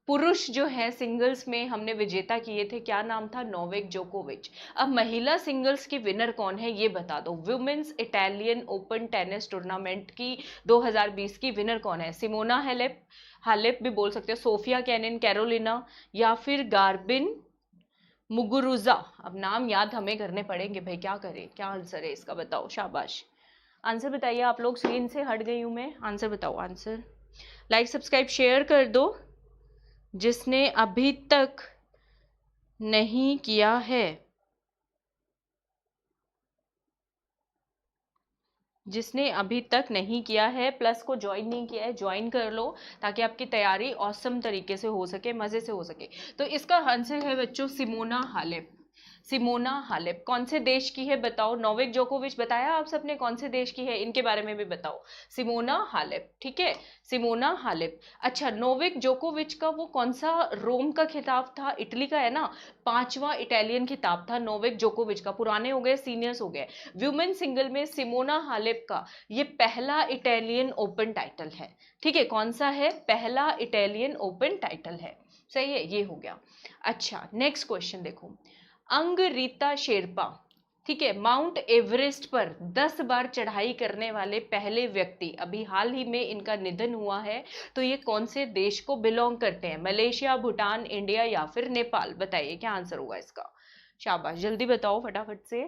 पुरुष जो है सिंगल्स में हमने विजेता किए थे, क्या नाम था, नोवेक जोकोविच। अब महिला सिंगल्स की विनर कौन है ये बता दो, women's Italian open tennis tournament की 2020 की विनर कौन है, सिमोना हालेप, हालेप भी बोल सकते हो, सोफिया केनिन, कैरोलिना या फिर गार्बिन मुगुरुजा। अब नाम याद हमें करने पड़ेंगे भाई, क्या करें, क्या आंसर है इसका बताओ, शाबाश। आंसर बताइए, आप लोग, स्क्रीन से हट गई हूं मैं, आंसर बताओ, आंसर। लाइक सब्सक्राइब शेयर कर दो जिसने अभी तक नहीं किया है, जिसने अभी तक नहीं किया है, प्लस को ज्वाइन नहीं किया है, ज्वाइन कर लो ताकि आपकी तैयारी ऑसम तरीके से हो सके, मजे से हो सके। तो इसका आंसर है बच्चों सिमोना हालेप। सिमोना हालेप कौन से देश की है बताओ। नोवेक जोकोविच बताया आप सबने कौन से देश की है, इनके बारे में भी बताओ। सिमोना हालेप, ठीक है, सिमोना हालेप। अच्छा, नोवेक जोकोविच का वो कौन सा रोम का खिताब था, इटली का है ना, 5वां इटालियन खिताब था नोवेक जोकोविच का। पुराने हो गए, सीनियर्स हो गए। वुमेन सिंगल में सिमोना हालेप का ये पहला इटालियन ओपन टाइटल है, ठीक है। कौन सा है, पहला इटालियन ओपन टाइटल है, सही है, ये हो गया। अच्छा, नेक्स्ट क्वेश्चन देखो, अंगरीता शेरपा, ठीक है, माउंट एवरेस्ट पर 10 बार चढ़ाई करने वाले पहले व्यक्ति, अभी हाल ही में इनका निधन हुआ है, तो ये कौन से देश को बिलोंग करते हैं, मलेशिया, भूटान, इंडिया या फिर नेपाल, बताइए क्या आंसर होगा इसका। शाबाश, जल्दी बताओ फटाफट से।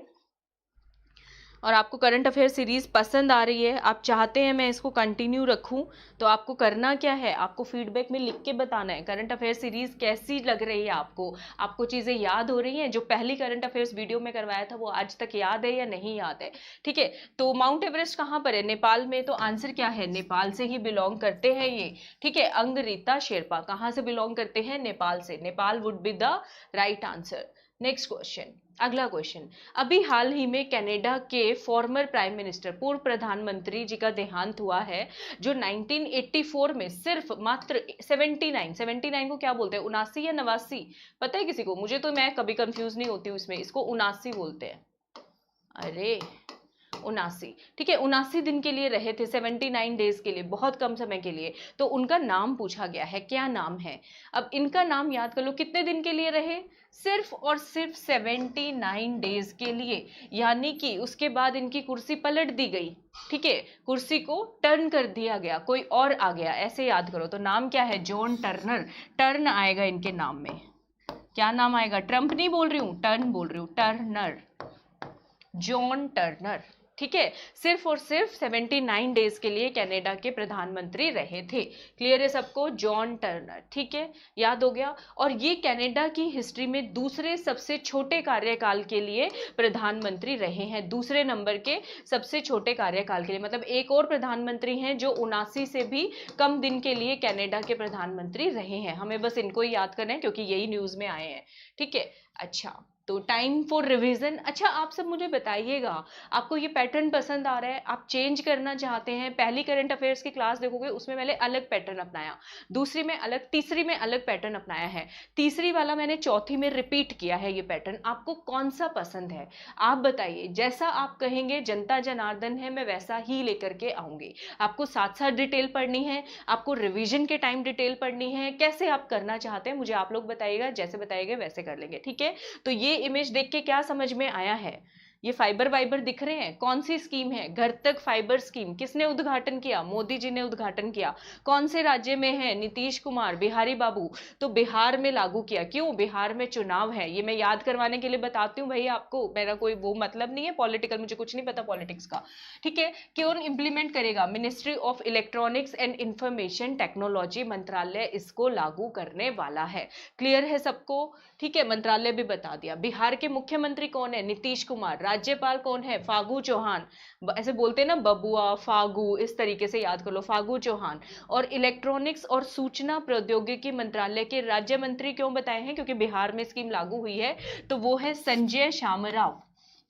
और आपको करंट अफेयर सीरीज पसंद आ रही है, आप चाहते हैं मैं इसको कंटिन्यू रखूं, तो आपको करना क्या है, आपको फीडबैक में लिख के बताना है करंट अफेयर सीरीज कैसी लग रही है आपको, आपको चीजें याद हो रही हैं, जो पहली करंट अफेयर्स वीडियो में करवाया था वो आज तक याद है या नहीं याद है, ठीक है। तो माउंट एवरेस्ट कहाँ पर है, नेपाल में, तो आंसर क्या है, नेपाल से ही बिलोंग करते हैं ये, ठीक है। अंगरीता शेरपा कहाँ से बिलोंग करते हैं, नेपाल से, Nepal would be the right answer. Next question, अगला क्वेश्चन, अभी हाल ही में कनाडा के फॉर्मर प्राइम मिनिस्टर, पूर्व प्रधानमंत्री जी का देहांत हुआ है, जो 1984 में सिर्फ मात्र 79 को क्या बोलते हैं, 79 या 89, पता है किसी को, मुझे तो, मैं कभी कंफ्यूज नहीं होती हूँ इसमें, इसको 79 बोलते हैं, अरे 79, ठीक है, 79 दिन के लिए रहे थे, 79 डेज के लिए, बहुत कम समय के लिए, तो उनका नाम पूछा गया है, क्या नाम है। अब इनका नाम याद कर लो, कितने दिन के लिए रहे, सिर्फ और सिर्फ 79 डेज के लिए, यानी कि उसके बाद इनकी कुर्सी पलट दी गई, ठीक है, कुर्सी को टर्न कर दिया गया, कोई और आ गया, ऐसे याद करो। तो नाम क्या है, जॉन टर्नर, टर्न आएगा इनके नाम में, क्या नाम आएगा, ट्रंप नहीं बोल रही हूं, टर्न बोल रही हूं, टर्नर, जॉन टर्नर, ठीक है। सिर्फ और सिर्फ 79 डेज के लिए कनाडा के प्रधानमंत्री रहे थे, क्लियर है सबको, जॉन टर्नर, ठीक है, याद हो गया। और ये कनाडा की हिस्ट्री में दूसरे सबसे छोटे कार्यकाल के लिए प्रधानमंत्री रहे हैं, दूसरे नंबर के सबसे छोटे कार्यकाल के लिए, मतलब एक और प्रधानमंत्री हैं जो 79 से भी कम दिन के लिए कनाडा के प्रधानमंत्री रहे हैं, हमें बस इनको ही याद करना है क्योंकि यही न्यूज में आए हैं, ठीक है। अच्छा, तो टाइम फॉर रिवीजन। अच्छा, आप सब मुझे बताइएगा, आपको ये पैटर्न पसंद आ रहा है, आप चेंज करना चाहते हैं, पहली करंट अफेयर्स की क्लास देखोगे उसमें मैंने अलग पैटर्न अपनाया, दूसरी में अलग, तीसरी में अलग पैटर्न अपनाया है, तीसरी वाला मैंने चौथी में रिपीट किया है ये पैटर्न, आपको कौन सा पसंद है आप बताइए, जैसा आप कहेंगे जनता जनार्दन है, मैं वैसा ही लेकर के आऊंगी। आपको साथ साथ डिटेल पढ़नी है, आपको रिविजन के टाइम डिटेल पढ़नी है, कैसे आप करना चाहते हैं मुझे आप लोग बताइएगा, जैसे बताइएगा वैसे कर लेंगे, ठीक है। तो ये इमेज देख के क्या समझ में आया है, ये फाइबर वाइबर दिख रहे हैं, कौन सी स्कीम है, घर तक फाइबर स्कीम, किसने उद्घाटन किया, मोदी जी ने उद्घाटन किया, कौन से राज्य में है, नीतीश कुमार, बिहारी बाबू, तो बिहार में लागू किया, क्यों, बिहार में चुनाव है, ये मैं याद करवाने के लिए बताती हूँ भाई आपको, मेरा कोई वो मतलब नहीं है पॉलिटिकल, मुझे कुछ नहीं पता पॉलिटिक्स का, ठीक है। कौन इंप्लीमेंट करेगा, ministry of electronics and information technology मंत्रालय इसको लागू करने वाला है, क्लियर है सबको, ठीक है, मंत्रालय भी बता दिया। बिहार के मुख्यमंत्री कौन है, नीतीश कुमार, राज्यपाल कौन है, फागू चौहान, ऐसे बोलते हैं ना बबुआ फागू, इस तरीके से याद कर लो, फागू चौहान। और इलेक्ट्रॉनिक्स और सूचना प्रौद्योगिकी मंत्रालय के राज्य मंत्री क्यों बताए हैं, क्योंकि बिहार में स्कीम लागू हुई है, तो वो है संजय शामराव,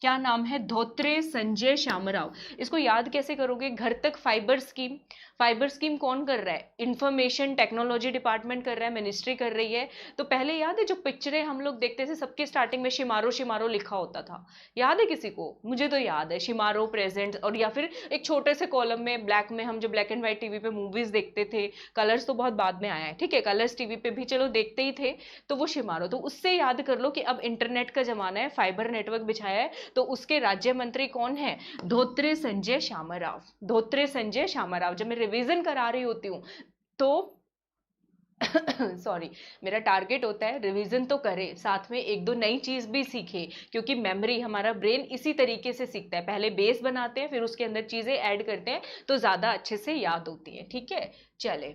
क्या नाम है, धोत्रे संजय शामराव। इसको याद कैसे करोगे, घर तक फाइबर स्कीम, फाइबर स्कीम कौन कर रहा है, इंफॉर्मेशन टेक्नोलॉजी डिपार्टमेंट कर रहा है, मिनिस्ट्री कर रही है। तो पहले याद है जो पिक्चरें हम लोग देखते थे सबके स्टार्टिंग में शिमारो शिमारो लिखा होता था, याद है किसी को, मुझे तो याद है शिमारो प्रेजेंट, और या फिर एक छोटे से कॉलम में ब्लैक में, हम जो ब्लैक एंड व्हाइट टीवी पे मूवीज देखते थे, कलर्स तो बहुत बाद में आया है, ठीक है, कलर्स टीवी पे भी चलो देखते ही थे, तो वो शिमारो, तो उससे याद कर लो कि अब इंटरनेट का जमाना है, फाइबर नेटवर्क बिछाया है, तो उसके राज्य मंत्री कौन है, धोत्रे संजय शामराव, धोत्रे संजय शामराव। जब मैं रिवीजन करा रही होती हूँ तो सॉरी, मेरा टारगेट होता है रिवीजन तो करे, साथ में एक दो नई चीज भी सीखे, क्योंकि मेमोरी, हमारा ब्रेन इसी तरीके से सीखता है, पहले बेस बनाते हैं फिर उसके अंदर चीजें ऐड करते हैं तो ज्यादा अच्छे से याद होती है, ठीक है। चले,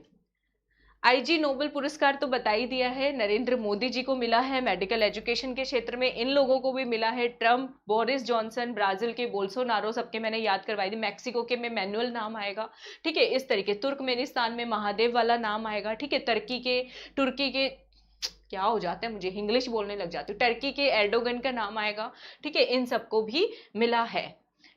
आईजी नोबेल पुरस्कार तो बता ही दिया है, नरेंद्र मोदी जी को मिला है, मेडिकल एजुकेशन के क्षेत्र में इन लोगों को भी मिला है, ट्रम्प, बोरिस जॉनसन, ब्राजील के बोल्सोनारो, सबके मैंने याद करवाई दी, मैक्सिको के में मैनुअल नाम आएगा, ठीक है, इस तरीके, तुर्कमेनिस्तान में महादेव वाला नाम आएगा, ठीक है, तुर्की के क्या हो जाता है, मुझे इंग्लिश बोलने लग जाती हूँ। टर्की के एर्डोगन का नाम आएगा, ठीक है, इन सबको भी मिला है।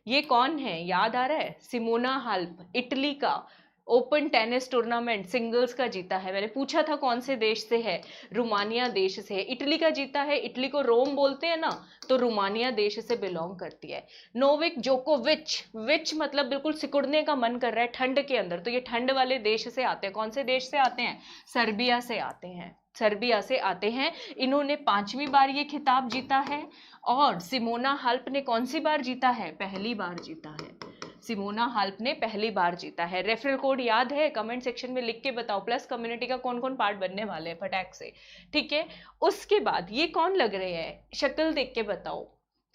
ये कौन है, याद आ रहा है? सिमोना हाल्प, इटली का ओपन टेनिस टूर्नामेंट सिंगल्स का जीता है। मैंने पूछा था कौन से देश से है, रोमानिया देश से है। इटली का जीता है, इटली को रोम बोलते हैं ना, तो रोमानिया देश से बिलोंग करती है। नोविक जोकोविच, विच मतलब बिल्कुल सिकुड़ने का मन कर रहा है ठंड के अंदर, तो ये ठंड वाले देश से आते हैं। कौन से देश से आते हैं? सर्बिया से आते हैं, सर्बिया से आते हैं। इन्होंने 5वीं बार ये खिताब जीता है। और सिमोना हाल्प ने कौन सी बार जीता है? पहली बार जीता है। सिमोना हाल्प ने पहली बार जीता है। रेफरल कोड याद है? कमेंट सेक्शन में लिख के बताओ। प्लस कम्युनिटी का कौन कौन पार्ट बनने वाले हैं फटाक से, ठीक है। उसके बाद ये कौन लग रहे हैं, शक्ल देख के बताओ।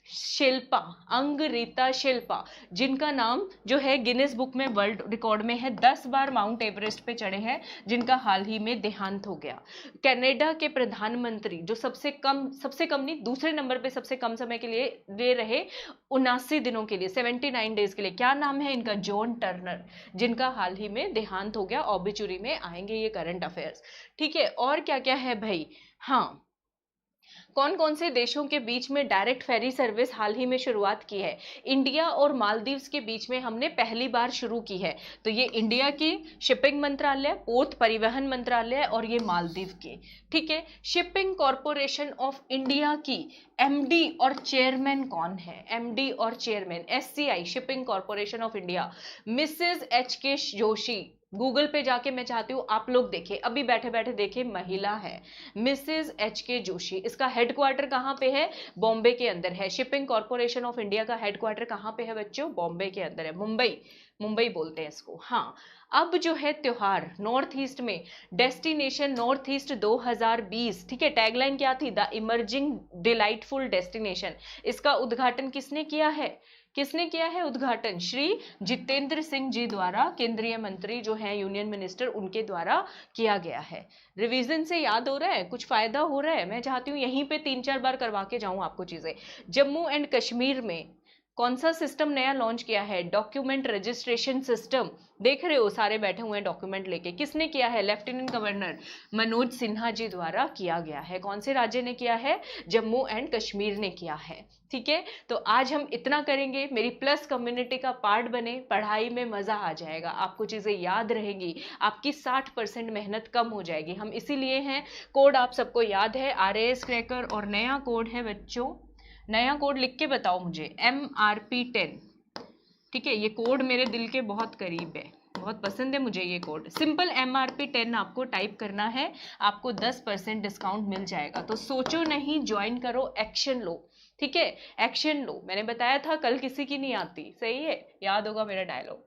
शिल्पा, अंगरीता शिल्पा, जिनका नाम जो है गिनीज बुक में वर्ल्ड रिकॉर्ड में है, 10 बार माउंट एवरेस्ट पे चढ़े हैं, जिनका हाल ही में देहांत हो गया। कनाडा के प्रधानमंत्री जो सबसे कम नहीं, दूसरे नंबर पे सबसे कम समय के लिए दे रहे, 79 दिनों के लिए, 79 डेज के लिए। क्या नाम है इनका? जॉन टर्नर, जिनका हाल ही में देहांत हो गया। ऑबिचुरी में आएंगे ये करंट अफेयर्स, ठीक है। और क्या क्या है भाई? हाँ, कौन कौन से देशों के बीच में डायरेक्ट फेरी सर्विस हाल ही में शुरुआत की है? इंडिया और मालदीव्स के बीच में हमने पहली बार शुरू की है। तो ये इंडिया की शिपिंग मंत्रालय, पोर्ट परिवहन मंत्रालय, और ये मालदीव की, ठीक है। शिपिंग कॉरपोरेशन ऑफ इंडिया की एमडी और चेयरमैन कौन है? एमडी और chairman, SCI shipping corporation of India, Mrs HK Joshi. Google पे जाके मैं चाहती हूँ आप लोग देखें, अभी बैठे बैठे देखें, महिला है, मिसेस एचके जोशी। इसका हेडक्वार्टर कहाँ पे है? बॉम्बे के अंदर है। शिपिंग कॉरपोरेशन ऑफ इंडिया का हेडक्वार्टर कहाँ पे है बच्चों? बॉम्बे के अंदर है। मुंबई, मुंबई बोलते हैं इसको। हाँ, अब जो है त्योहार नॉर्थ ईस्ट में, डेस्टिनेशन नॉर्थ ईस्ट 2020, ठीक है। टैगलाइन क्या थी? The emerging delightful destination. इसका उद्घाटन किसने किया है? किसने किया है उद्घाटन? श्री जितेंद्र सिंह जी द्वारा, केंद्रीय मंत्री जो है, यूनियन मिनिस्टर, उनके द्वारा किया गया है। रिवीजन से याद हो रहा है? कुछ फायदा हो रहा है? मैं चाहती हूँ यहीं पे 3-4 बार करवा के जाऊं आपको चीजें। जम्मू एंड कश्मीर में कौन सा सिस्टम नया लॉन्च किया है? Document registration system. देख रहे हो सारे बैठे हुए हैं डॉक्यूमेंट लेके। किसने किया है? लेफ्टिनेंट गवर्नर मनोज सिन्हा जी द्वारा किया गया है। कौन से राज्य ने किया है? जम्मू एंड कश्मीर ने किया है, ठीक है। तो आज हम इतना करेंगे, मेरी प्लस कम्युनिटी का पार्ट बने, पढ़ाई में मजा आ जाएगा, आपको चीजें याद रहेंगी, आपकी 60% मेहनत कम हो जाएगी। हम इसीलिए हैं। कोड आप सबको याद है, RAS क्रैकर, और नया कोड है बच्चों, नया कोड लिख के बताओ मुझे, MRP10, ठीक है। ये कोड मेरे दिल के बहुत करीब है, बहुत पसंद है मुझे ये कोड। सिंपल MRP10 आपको टाइप करना है, आपको 10% डिस्काउंट मिल जाएगा। तो सोचो नहीं, ज्वाइन करो, एक्शन लो, ठीक है। एक्शन लो, मैंने बताया था कल किसी की नहीं आती, सही है, याद होगा मेरा डायलॉग।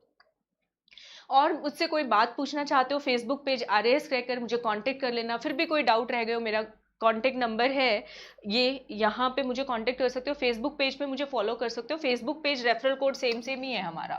और मुझसे कोई बात पूछना चाहते हो, फेसबुक पेज RAS क्रैकर, मुझे कांटेक्ट कर लेना। फिर भी कोई डाउट रह गए हो, मेरा कांटेक्ट नंबर है ये, यहाँ पे मुझे कांटेक्ट कर सकते हो। फेसबुक पेज पे मुझे फॉलो कर सकते हो। Facebook page referral code same ही है हमारा,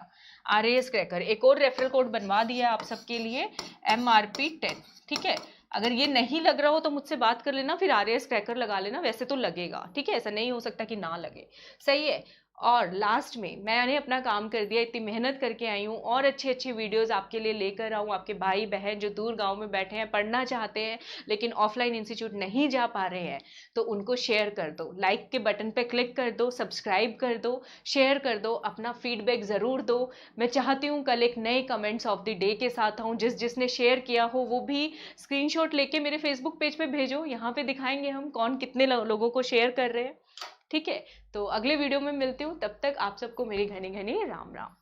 RAS क्रैकर। एक और रेफरल कोड बनवा दिया आप सबके लिए, MRP10, ठीक है। अगर ये नहीं लग रहा हो तो मुझसे बात कर लेना, फिर RAS क्रैकर लगा लेना, वैसे तो लगेगा, ठीक है। ऐसा नहीं हो सकता कि ना लगे, सही है। और लास्ट में मैंने अपना काम कर दिया, इतनी मेहनत करके आई हूँ, और अच्छी अच्छी वीडियोस आपके लिए लेकर आऊँ। आपके भाई बहन जो दूर गांव में बैठे हैं, पढ़ना चाहते हैं लेकिन ऑफलाइन इंस्टीट्यूट नहीं जा पा रहे हैं, तो उनको शेयर कर दो, लाइक के बटन पे क्लिक कर दो, सब्सक्राइब कर दो, शेयर कर दो, अपना फीडबैक ज़रूर दो। मैं चाहती हूँ कल एक नए कमेंट्स ऑफ द डे के साथ आऊँ। जिसने शेयर किया हो वो भी स्क्रीनशॉट लेके मेरे फेसबुक पेज पे भेजो, यहाँ पे दिखाएंगे हम कौन कितने लोगों को शेयर कर रहे हैं, ठीक है। तो अगले वीडियो में मिलती हूँ, तब तक आप सबको मेरी घनी घनी राम राम।